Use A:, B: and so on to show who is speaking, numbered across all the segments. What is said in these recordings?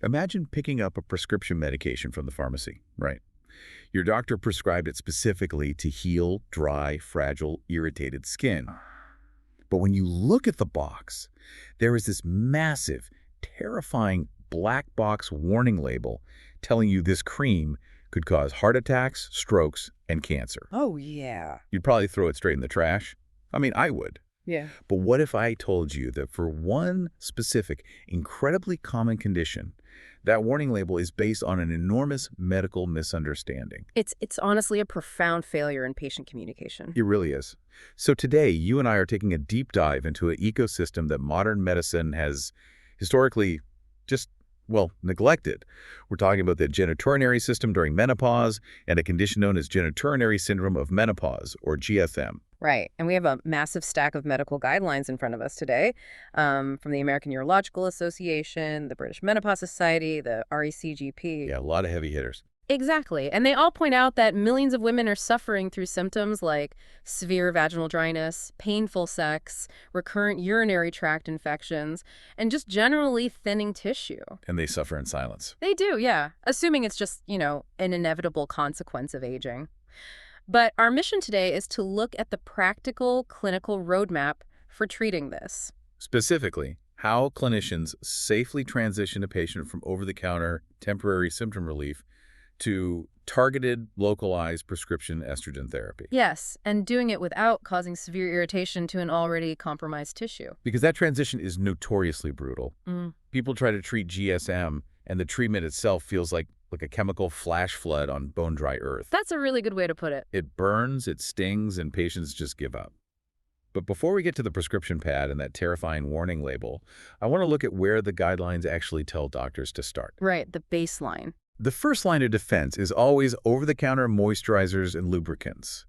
A: Imagine picking up a prescription medication from the pharmacy, right? Your doctor prescribed it specifically to heal dry, fragile, irritated skin. But when you look at the box, there is this massive, terrifying black box warning label telling you this cream could cause heart attacks, strokes, and cancer.
B: Oh, yeah.
A: You'd probably throw it straight in the trash. I mean, I would.
B: Yeah.
A: But what if I told you that for one specific, incredibly common condition, that warning label is based on an enormous medical misunderstanding?
B: It's honestly a profound failure in patient communication.
A: It really is. So today, you and I are taking a deep dive into an ecosystem that modern medicine has historically just, well, neglected. We're talking about the genitourinary system during menopause and a condition known as genitourinary syndrome of menopause, or GSM.
B: Right. And we have a massive stack of medical guidelines in front of us today, from the American Urological Association, the British Menopause Society, the RECGP.
A: Yeah, a lot of heavy hitters.
B: Exactly. And they all point out that millions of women are suffering through symptoms like severe vaginal dryness, painful sex, recurrent urinary tract infections, and just generally thinning tissue.
A: And they suffer in silence.
B: They do, yeah. Assuming it's just, an inevitable consequence of aging. But our mission today is to look at the practical clinical roadmap for treating this.
A: Specifically, how clinicians safely transition a patient from over-the-counter temporary symptom relief to targeted, localized prescription estrogen therapy.
B: Yes, and doing it without causing severe irritation to an already compromised tissue.
A: Because that transition is notoriously brutal.
B: Mm.
A: People try to treat GSM, and the treatment itself feels like a chemical flash flood on bone-dry earth.
B: That's a really good way to put it.
A: It burns, it stings, and patients just give up. But before we get to the prescription pad and that terrifying warning label, I want to look at where the guidelines actually tell doctors to start.
B: Right, the baseline.
A: The first line of defense is always over-the-counter moisturizers and lubricants.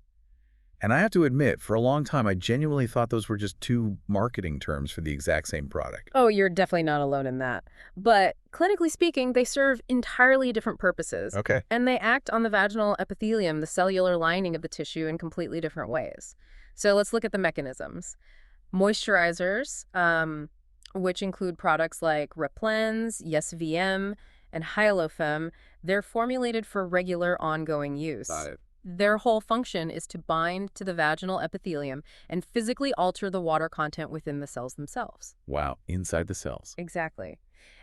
A: And I have to admit, for a long time, I genuinely thought those were just two marketing terms for the exact same product.
B: Oh, you're definitely not alone in that. But clinically speaking, they serve entirely different purposes.
A: Okay.
B: And they act on the vaginal epithelium, the cellular lining of the tissue, in completely different ways. So let's look at the mechanisms. Moisturizers, which include products like Replens, YesVM, and Hyalofem, they're formulated for regular ongoing use.
A: Got it.
B: Their whole function is to bind to the vaginal epithelium and physically alter the water content within the cells themselves.
A: Wow, inside the cells.
B: Exactly.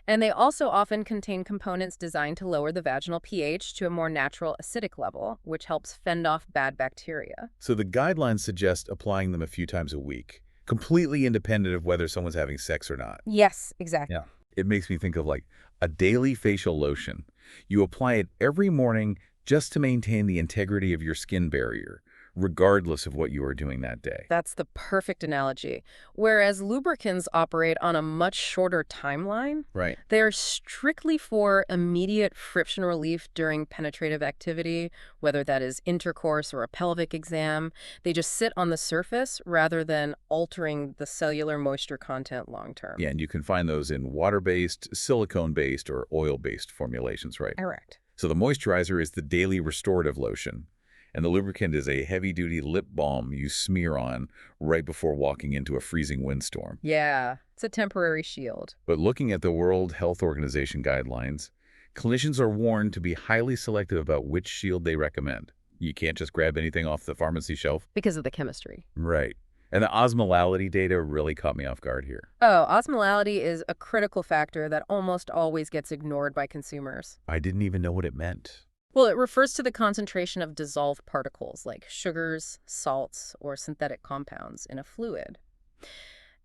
B: And they also often contain components designed to lower the vaginal pH to a more natural acidic level, which helps fend off bad bacteria.
A: So the guidelines suggest applying them a few times a week, completely independent of whether someone's having sex or not.
B: Yes, exactly.
A: Yeah. It makes me think of like a daily facial lotion. You apply it every morning just to maintain the integrity of your skin barrier, regardless of what you are doing that day.
B: That's the perfect analogy. Whereas lubricants operate on a much shorter timeline,
A: Right.
B: they are strictly for immediate friction relief during penetrative activity, whether that is intercourse or a pelvic exam. They just sit on the surface rather than altering the cellular moisture content long term.
A: Yeah, and you can find those in water-based, silicone-based, or oil-based formulations, right?
B: Correct.
A: So the moisturizer is the daily restorative lotion, and the lubricant is a heavy-duty lip balm you smear on right before walking into a freezing windstorm.
B: Yeah, it's a temporary shield.
A: But looking at the World Health Organization guidelines, clinicians are warned to be highly selective about which shield they recommend. You can't just grab anything off the pharmacy shelf.
B: Because of the chemistry.
A: Right. And the osmolality data really caught me off guard here.
B: Oh, osmolality is a critical factor that almost always gets ignored by consumers.
A: I didn't even know what it meant.
B: Well, it refers to the concentration of dissolved particles like sugars, salts, or synthetic compounds in a fluid.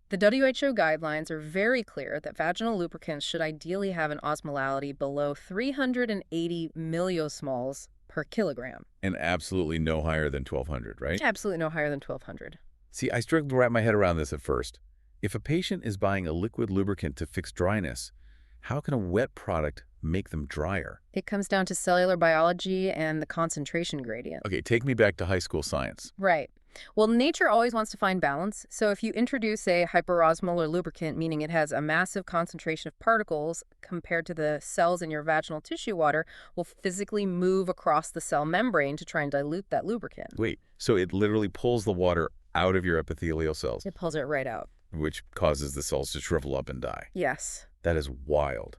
B: The WHO guidelines are very clear that vaginal lubricants should ideally have an osmolality below 380 milliosmoles per kilogram.
A: And absolutely no higher than 1,200, right?
B: Absolutely no higher than 1,200.
A: See, I struggled to wrap my head around this at first. If a patient is buying a liquid lubricant to fix dryness, how can a wet product make them drier?
B: It comes down to cellular biology and the concentration gradient.
A: Okay, take me back to high school science.
B: Right. Well, nature always wants to find balance, so if you introduce a hyperosmolar lubricant, meaning it has a massive concentration of particles compared to the cells in your vaginal tissue water, will physically move across the cell membrane to try and dilute that lubricant.
A: Wait, so it literally pulls the water out of your epithelial cells,
B: It pulls it right out.
A: which causes the cells to shrivel up and die.
B: Yes.
A: That is wild.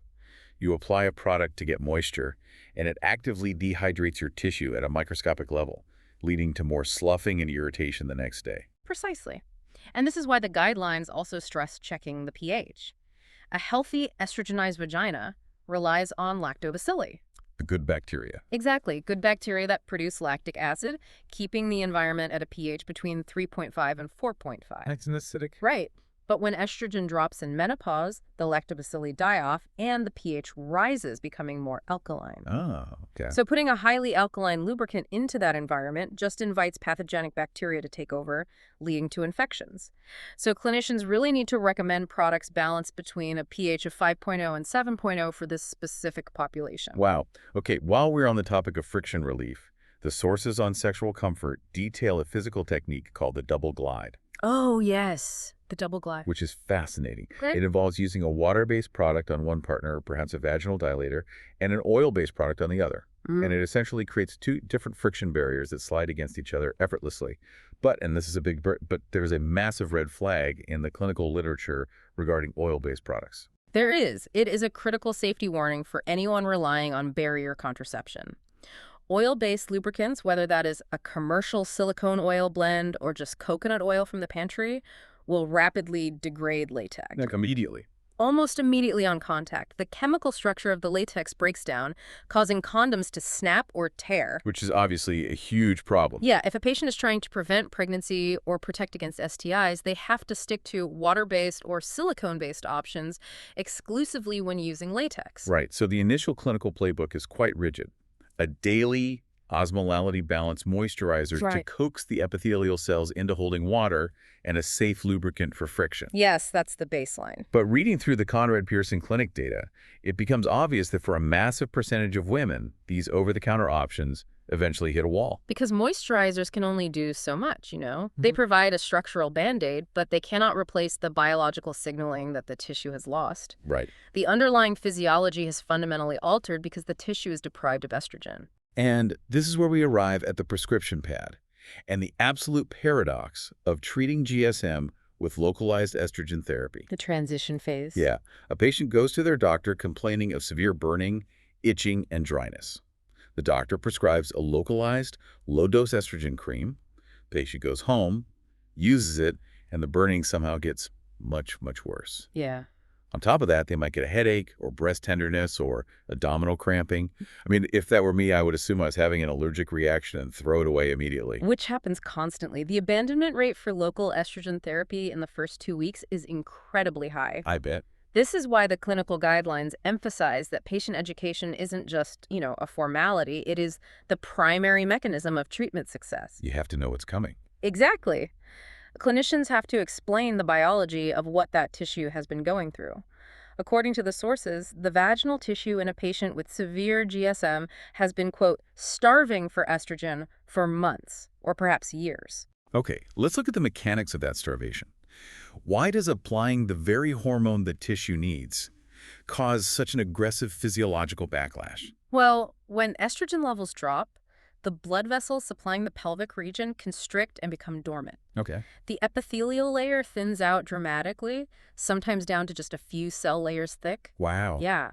A: You apply a product to get moisture, and it actively dehydrates your tissue at a microscopic level, leading to more sloughing and irritation the next day.
B: Precisely. And this is why the guidelines also stress checking the pH. A healthy estrogenized vagina relies on lactobacilli.
A: The good bacteria.
B: Exactly. Good bacteria that produce lactic acid, keeping the environment at a pH between 3.5 and 4.5.
A: Nice and acidic.
B: Right. But when estrogen drops in menopause, the lactobacilli die off and the pH rises, becoming more alkaline.
A: Oh, okay.
B: So putting a highly alkaline lubricant into that environment just invites pathogenic bacteria to take over, leading to infections. So clinicians really need to recommend products balanced between a pH of 5.0 and 7.0 for this specific population.
A: Wow. Okay, while we're on the topic of friction relief, the sources on sexual comfort detail a physical technique called the double glide,
B: Oh, yes. The double glide.
A: which is fascinating.
B: Okay.
A: It involves using a water-based product on one partner, or perhaps a vaginal dilator, and an oil-based product on the other. And it essentially creates two different friction barriers that slide against each other effortlessly. But, and this is a big but there's a massive red flag in the clinical literature regarding oil-based products.
B: There is. It is a critical safety warning for anyone relying on barrier contraception. Oil-based lubricants, whether that is a commercial silicone oil blend or just coconut oil from the pantry, will rapidly degrade latex.
A: Like immediately.
B: Almost immediately on contact, the chemical structure of the latex breaks down, causing condoms to snap or tear.
A: Which is obviously a huge problem.
B: Yeah, if a patient is trying to prevent pregnancy or protect against STIs, they have to stick to water-based or silicone-based options exclusively when using latex.
A: Right, so the initial clinical playbook is quite rigid. A daily osmolality balance moisturizer to
B: Right.
A: coax the epithelial cells into holding water and a safe lubricant for friction.
B: Yes, that's the baseline.
A: But reading through the Conrad Pearson Clinic data, it becomes obvious that for a massive percentage of women, these over-the-counter options eventually hit a wall.
B: Because moisturizers can only do so much, They provide a structural band-aid, but they cannot replace the biological signaling that the tissue has lost.
A: Right.
B: The underlying physiology has fundamentally altered because the tissue is deprived of estrogen.
A: And this is where we arrive at the prescription pad and the absolute paradox of treating GSM with localized estrogen therapy.
B: The transition phase.
A: Yeah, a patient goes to their doctor complaining of severe burning, itching, and dryness. The doctor prescribes a localized, low-dose estrogen cream. The patient goes home, uses it, and the burning somehow gets much, much worse.
B: Yeah.
A: On top of that, they might get a headache or breast tenderness or abdominal cramping. I mean, if that were me, I would assume I was having an allergic reaction and throw it away immediately.
B: Which happens constantly. The abandonment rate for local estrogen therapy in the first 2 weeks is incredibly high.
A: I bet.
B: This is why the clinical guidelines emphasize that patient education isn't just, a formality. It is the primary mechanism of treatment success.
A: You have to know what's coming.
B: Exactly. Clinicians have to explain the biology of what that tissue has been going through. According to the sources, the vaginal tissue in a patient with severe GSM has been, quote, starving for estrogen for months or perhaps years.
A: Okay, let's look at the mechanics of that starvation. Why does applying the very hormone the tissue needs cause such an aggressive physiological backlash?
B: Well, when estrogen levels drop, the blood vessels supplying the pelvic region constrict and become dormant.
A: Okay.
B: The epithelial layer thins out dramatically, sometimes down to just a few cell layers thick.
A: Wow.
B: Yeah.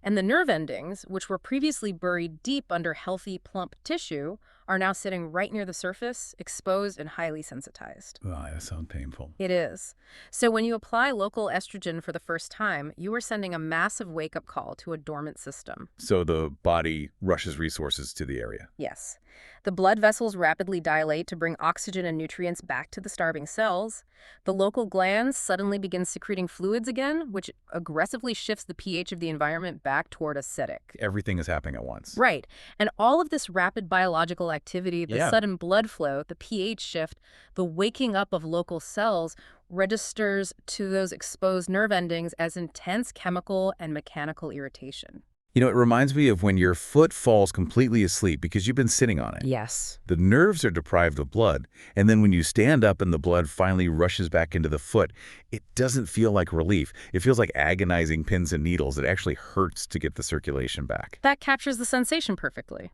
B: And the nerve endings, which were previously buried deep under healthy, plump tissue, are now sitting right near the surface, exposed and highly sensitized.
A: Oh, that sounds painful.
B: It is. So when you apply local estrogen for the first time, you are sending a massive wake-up call to a dormant system.
A: So the body rushes resources to the area.
B: Yes. The blood vessels rapidly dilate to bring oxygen and nutrients back to the starving cells. The local glands suddenly begin secreting fluids again, which aggressively shifts the pH of the environment back toward acidic.
A: Everything is happening at once.
B: Right. And all of this rapid biological activity, the
A: Yeah.
B: sudden blood flow, the pH shift, the waking up of local cells registers to those exposed nerve endings as intense chemical and mechanical irritation.
A: You know, it reminds me of when your foot falls completely asleep because you've been sitting on it.
B: Yes.
A: The nerves are deprived of blood, and then when you stand up and the blood finally rushes back into the foot, it doesn't feel like relief. It feels like agonizing pins and needles. It actually hurts to get the circulation back.
B: That captures the sensation perfectly.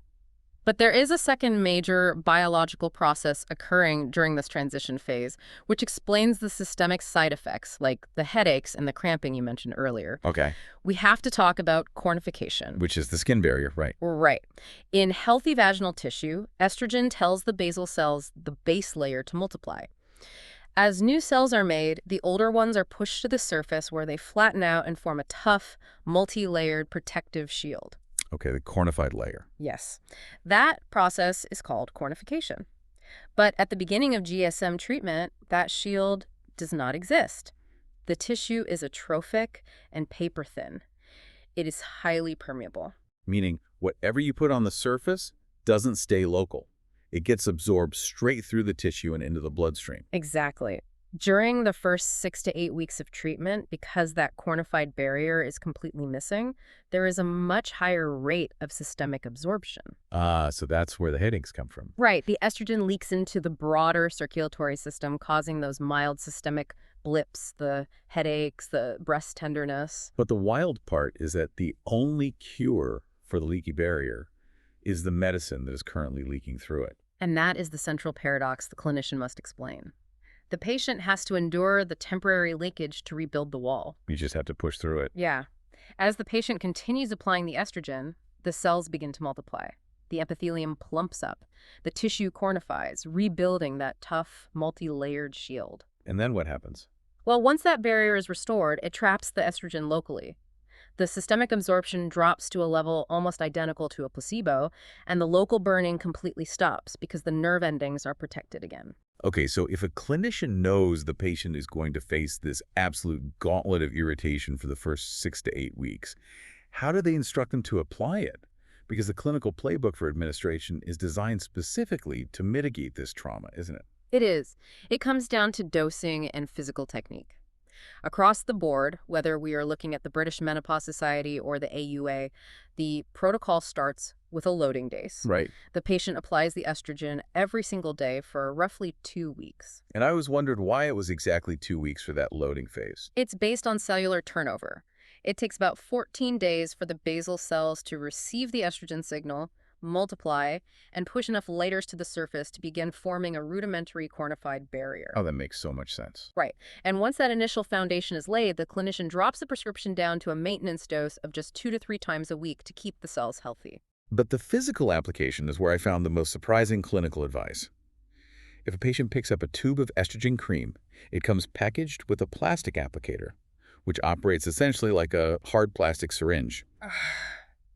B: But there is a second major biological process occurring during this transition phase, which explains the systemic side effects, like the headaches and the cramping you mentioned earlier.
A: Okay.
B: We have to talk about cornification.
A: Which is the skin barrier, right?
B: Right. In healthy vaginal tissue, estrogen tells the basal cells, the base layer, to multiply. As new cells are made, the older ones are pushed to the surface where they flatten out and form a tough, multi-layered protective shield.
A: Okay, the cornified layer.
B: Yes. That process is called cornification. But at the beginning of GSM treatment, that shield does not exist. The tissue is atrophic and paper-thin. It is highly permeable.
A: Meaning whatever you put on the surface doesn't stay local. It gets absorbed straight through the tissue and into the bloodstream.
B: Exactly. During the first 6 to 8 weeks of treatment, because that cornified barrier is completely missing, there is a much higher rate of systemic absorption.
A: So that's where the headaches come from.
B: Right. The estrogen leaks into the broader circulatory system, causing those mild systemic blips, the headaches, the breast tenderness.
A: But the wild part is that the only cure for the leaky barrier is the medicine that is currently leaking through it.
B: And that is the central paradox the clinician must explain. The patient has to endure the temporary leakage to rebuild the wall.
A: You just have to push through it.
B: Yeah. As the patient continues applying the estrogen, the cells begin to multiply. The epithelium plumps up. The tissue cornifies, rebuilding that tough, multi-layered shield.
A: And then what happens?
B: Well, once that barrier is restored, it traps the estrogen locally. The systemic absorption drops to a level almost identical to a placebo, and the local burning completely stops because the nerve endings are protected again.
A: Okay, so if a clinician knows the patient is going to face this absolute gauntlet of irritation for the first 6 to 8 weeks, how do they instruct them to apply it? Because the clinical playbook for administration is designed specifically to mitigate this trauma, isn't it?
B: It is. It comes down to dosing and physical technique. Across the board, whether we are looking at the British Menopause Society or the AUA, the protocol starts with a loading dose.
A: Right.
B: The patient applies the estrogen every single day for roughly 2 weeks.
A: And I always wondered why it was exactly 2 weeks for that loading phase.
B: It's based on cellular turnover. It takes about 14 days for the basal cells to receive the estrogen signal, multiply, and push enough layers to the surface to begin forming a rudimentary cornified barrier.
A: Oh, that makes so much sense.
B: Right. And once that initial foundation is laid, the clinician drops the prescription down to a maintenance dose of just 2 to 3 times a week to keep the cells healthy.
A: But the physical application is where I found the most surprising clinical advice. If a patient picks up a tube of estrogen cream, it comes packaged with a plastic applicator, which operates essentially like a hard plastic syringe.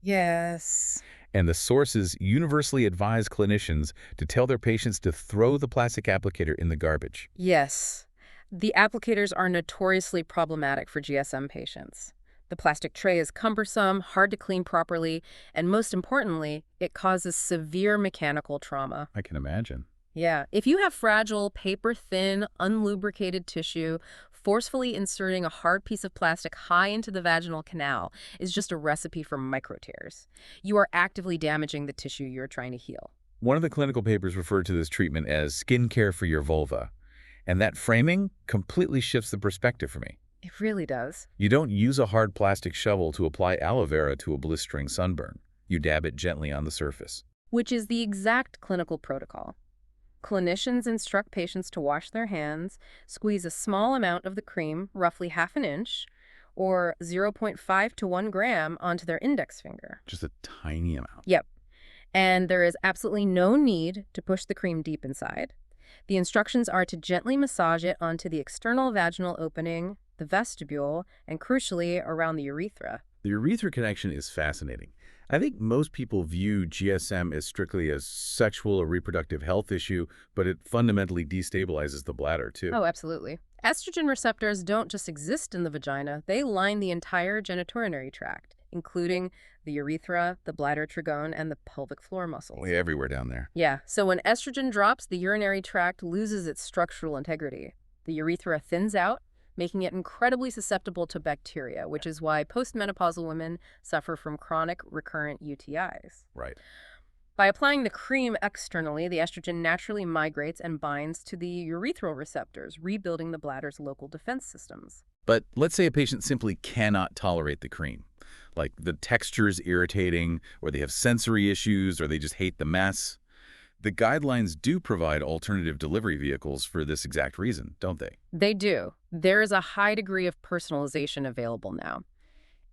B: Yes.
A: And the sources universally advise clinicians to tell their patients to throw the plastic applicator in the garbage.
B: Yes. The applicators are notoriously problematic for GSM patients. The plastic tray is cumbersome, hard to clean properly, and most importantly, it causes severe mechanical trauma.
A: I can imagine.
B: Yeah. If you have fragile, paper-thin, unlubricated tissue, forcefully inserting a hard piece of plastic high into the vaginal canal is just a recipe for microtears. You are actively damaging the tissue you're trying to heal.
A: One of the clinical papers referred to this treatment as skincare for your vulva. And that framing completely shifts the perspective for me.
B: It really does.
A: You don't use a hard plastic shovel to apply aloe vera to a blistering sunburn. You dab it gently on the surface.
B: Which is the exact clinical protocol. Clinicians instruct patients to wash their hands, squeeze a small amount of the cream, roughly ½ an inch, or 0.5 to 1 gram onto their index finger.
A: Just a tiny amount.
B: Yep. And there is absolutely no need to push the cream deep inside. The instructions are to gently massage it onto the external vaginal opening, the vestibule, and crucially, around the urethra.
A: The urethra connection is fascinating. I think most people view GSM as strictly a sexual or reproductive health issue, but it fundamentally destabilizes the bladder, too.
B: Oh, absolutely. Estrogen receptors don't just exist in the vagina. They line the entire genitourinary tract, including the urethra, the bladder trigone, and the pelvic floor muscles.
A: Way everywhere down there.
B: Yeah, so when estrogen drops, the urinary tract loses its structural integrity. The urethra thins out, making it incredibly susceptible to bacteria, which is why postmenopausal women suffer from chronic recurrent UTIs.
A: Right.
B: By applying the cream externally, the estrogen naturally migrates and binds to the urethral receptors, rebuilding the bladder's local defense systems.
A: But let's say a patient simply cannot tolerate the cream. Like the texture's irritating, or they have sensory issues, or they just hate the mess. The guidelines do provide alternative delivery vehicles for this exact reason, don't they?
B: They do. There is a high degree of personalization available now.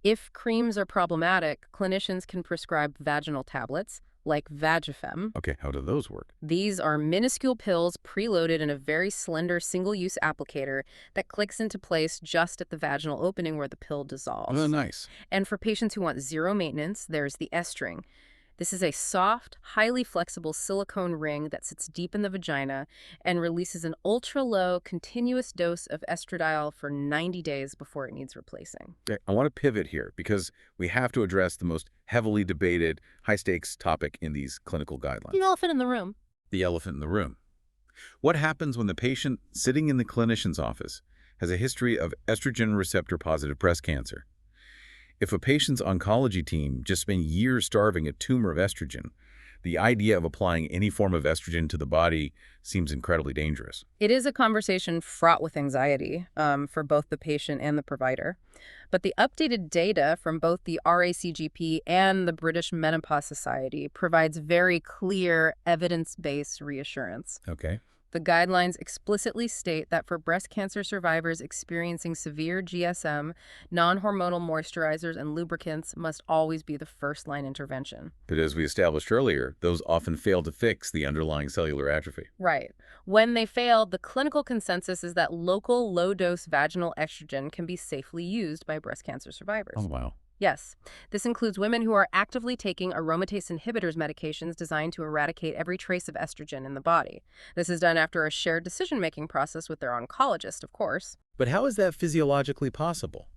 B: If creams are problematic, clinicians can prescribe vaginal tablets, like Vagifem.
A: Okay, how do those work?
B: These are minuscule pills preloaded in a very slender single-use applicator that clicks into place just at the vaginal opening where the pill
A: Oh,
B: dissolves.
A: nice.
B: And for patients who want zero maintenance, there's the S-string. This is a soft, highly flexible silicone ring that sits deep in the vagina and releases an ultra-low, continuous dose of estradiol for 90 days before it needs replacing.
A: Okay, I want to pivot here because we have to address the most heavily debated, high-stakes topic in these clinical guidelines.
B: The elephant in the room.
A: The elephant in the room. What happens when the patient sitting in the clinician's office has a history of estrogen receptor-positive breast cancer? If a patient's oncology team just spent years starving a tumor of estrogen, the idea of applying any form of estrogen to the body seems incredibly dangerous.
B: It is a conversation fraught with anxiety for both the patient and the provider. But the updated data from both the RACGP and the British Menopause Society provides very clear, evidence-based reassurance.
A: Okay.
B: The guidelines explicitly state that for breast cancer survivors experiencing severe GSM, non-hormonal moisturizers and lubricants must always be the first-line intervention.
A: But as we established earlier, those often fail to fix the underlying cellular atrophy.
B: Right. When they fail, the clinical consensus is that local low-dose vaginal estrogen can be safely used by breast cancer survivors.
A: Oh, wow.
B: Yes, this includes women who are actively taking aromatase inhibitors medications designed to eradicate every trace of estrogen in the body. This is done after a shared decision-making process with their oncologist, of course.
A: But how is that physiologically possible?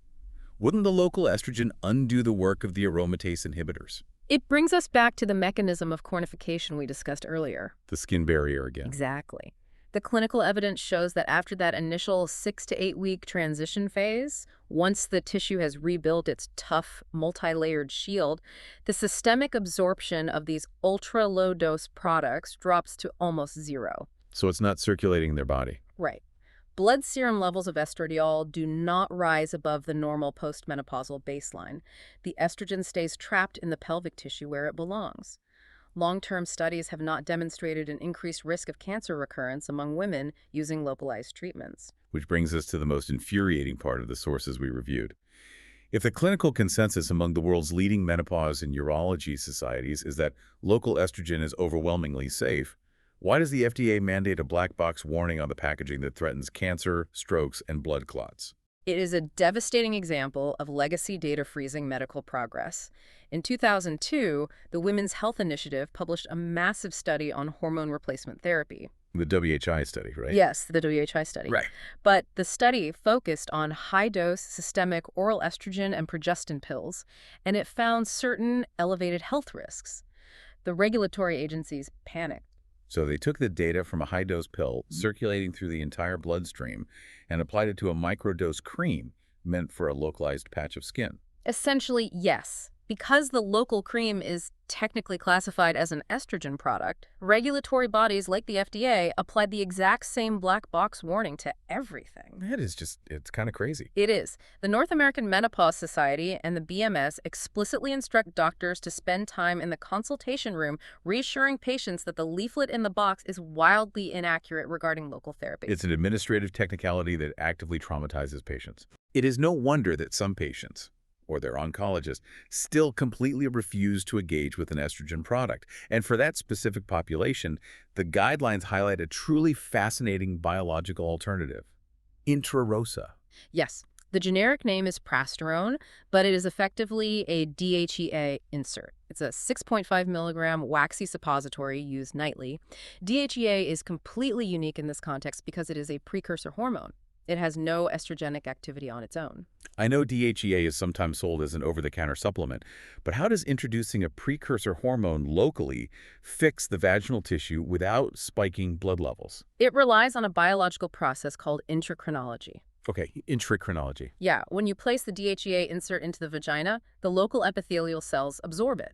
A: Wouldn't the local estrogen undo the work of the aromatase inhibitors?
B: It brings us back to the mechanism of cornification we discussed earlier.
A: The skin barrier again.
B: Exactly. The clinical evidence shows that after that initial 6 to 8 week transition phase, once the tissue has rebuilt its tough, multi-layered shield, the systemic absorption of these ultra-low dose products drops to almost zero.
A: So it's not circulating in their body.
B: Right. Blood serum levels of estradiol do not rise above the normal postmenopausal baseline. The estrogen stays trapped in the pelvic tissue where it belongs. Long-term studies have not demonstrated an increased risk of cancer recurrence among women using localized treatments.
A: Which brings us to the most infuriating part of the sources we reviewed. If the clinical consensus among the world's leading menopause and urology societies is that local estrogen is overwhelmingly safe, why does the FDA mandate a black box warning on the packaging that threatens cancer, strokes, and blood clots?
B: It is a devastating example of legacy data freezing medical progress. In 2002, the Women's Health Initiative published a massive study on hormone replacement therapy.
A: The WHI study, right?
B: Yes, the WHI study.
A: Right.
B: But the study focused on high-dose systemic oral estrogen and progestin pills, and it found certain elevated health risks. The regulatory agencies panicked.
A: So they took the data from a high-dose pill circulating through the entire bloodstream and applied it to a microdose cream meant for a localized patch of skin.
B: Essentially, yes. Because the local cream is technically classified as an estrogen product, regulatory bodies like the FDA applied the exact same black box warning to everything.
A: That is just, it's kind of crazy.
B: It is. The North American Menopause Society and the BMS explicitly instruct doctors to spend time in the consultation room reassuring patients that the leaflet in the box is wildly inaccurate regarding local therapy.
A: It's an administrative technicality that actively traumatizes patients. It is no wonder that some patients, or their oncologist, still completely refuse to engage with an estrogen product. And for that specific population, the guidelines highlight a truly fascinating biological alternative, Intrarosa.
B: Yes, the generic name is prasterone, but it is effectively a DHEA insert. It's a 6.5 milligram waxy suppository used nightly. DHEA is completely unique in this context because it is a precursor hormone. It has no estrogenic activity on its own.
A: I know DHEA is sometimes sold as an over-the-counter supplement, but how does introducing a precursor hormone locally fix the vaginal tissue without spiking blood levels?
B: It relies on a biological process called intracrinology.
A: Okay, intracrinology.
B: Yeah, when you place the DHEA insert into the vagina, the local epithelial cells absorb it.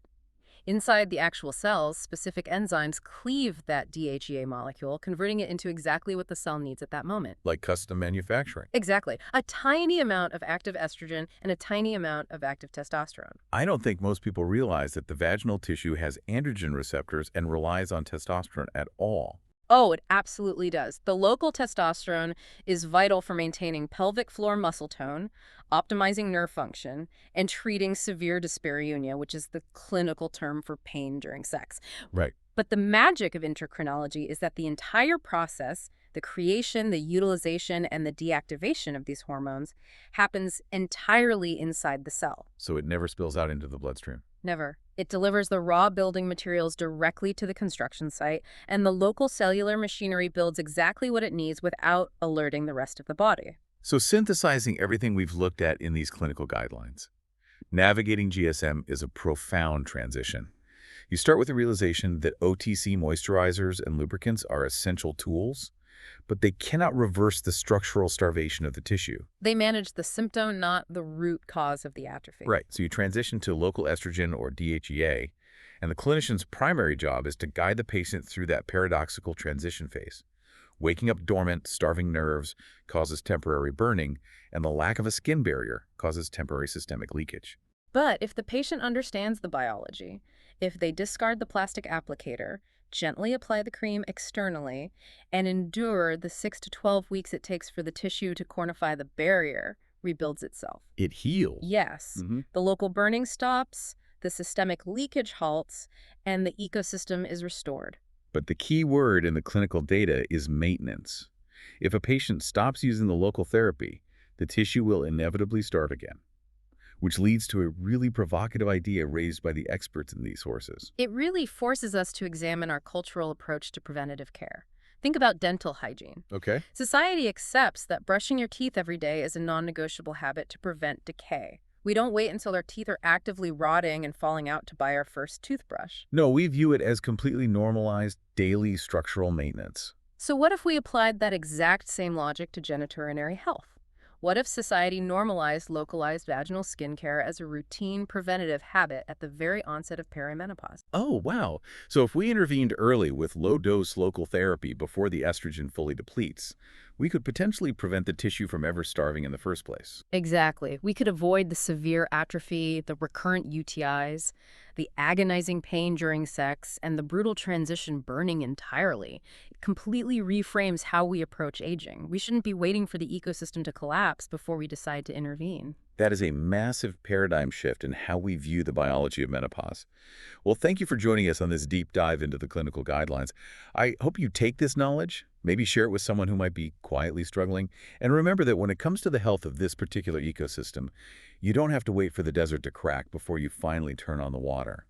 B: Inside the actual cells, specific enzymes cleave that DHEA molecule, converting it into exactly what the cell needs at that moment.
A: Like custom manufacturing.
B: Exactly. A tiny amount of active estrogen and a tiny amount of active testosterone.
A: I don't think most people realize that the vaginal tissue has androgen receptors and relies on testosterone at all.
B: Oh, it absolutely does. The local testosterone is vital for maintaining pelvic floor muscle tone, optimizing nerve function, and treating severe dyspareunia, which is the clinical term for pain during sex.
A: Right.
B: But the magic of endocrinology is that the entire process, the creation, the utilization, and the deactivation of these hormones, happens entirely inside the cell.
A: So it never spills out into the bloodstream.
B: Never. It delivers the raw building materials directly to the construction site, and the local cellular machinery builds exactly what it needs without alerting the rest of the body.
A: So synthesizing everything we've looked at in these clinical guidelines, navigating GSM is a profound transition. You start with the realization that OTC moisturizers and lubricants are essential tools, but they cannot reverse the structural starvation of the tissue.
B: They manage the symptom, not the root cause of the atrophy.
A: Right. So you transition to local estrogen or DHEA, and the clinician's primary job is to guide the patient through that paradoxical transition phase. Waking up dormant, starving nerves causes temporary burning, and the lack of a skin barrier causes temporary systemic leakage.
B: But if the patient understands the biology, if they discard the plastic applicator, gently apply the cream externally, and endure the 6 to 12 weeks it takes for the tissue to cornify the barrier, rebuilds itself.
A: It heals.
B: Yes, the local burning stops, the systemic leakage halts, and the ecosystem is restored.
A: But the key word in the clinical data is maintenance. If a patient stops using the local therapy, the tissue will inevitably start again, which leads to a really provocative idea raised by the experts in these sources.
B: It really forces us to examine our cultural approach to preventative care. Think about dental hygiene.
A: Okay.
B: Society accepts that brushing your teeth every day is a non-negotiable habit to prevent decay. We don't wait until our teeth are actively rotting and falling out to buy our first toothbrush.
A: No, we view it as completely normalized daily structural maintenance.
B: So what if we applied that exact same logic to genitourinary health? What if society normalized localized vaginal skincare as a routine preventative habit at the very onset of perimenopause?
A: Oh, wow. So if we intervened early with low-dose local therapy before the estrogen fully depletes, we could potentially prevent the tissue from ever starving in the first place.
B: Exactly. We could avoid the severe atrophy, the recurrent UTIs, the agonizing pain during sex, and the brutal transition burning entirely. It completely reframes how we approach aging. We shouldn't be waiting for the ecosystem to collapse before we decide to intervene.
A: That is a massive paradigm shift in how we view the biology of menopause. Well, thank you for joining us on this deep dive into the clinical guidelines. I hope you take this knowledge, maybe share it with someone who might be quietly struggling, and remember that when it comes to the health of this particular ecosystem, you don't have to wait for the desert to crack before you finally turn on the water.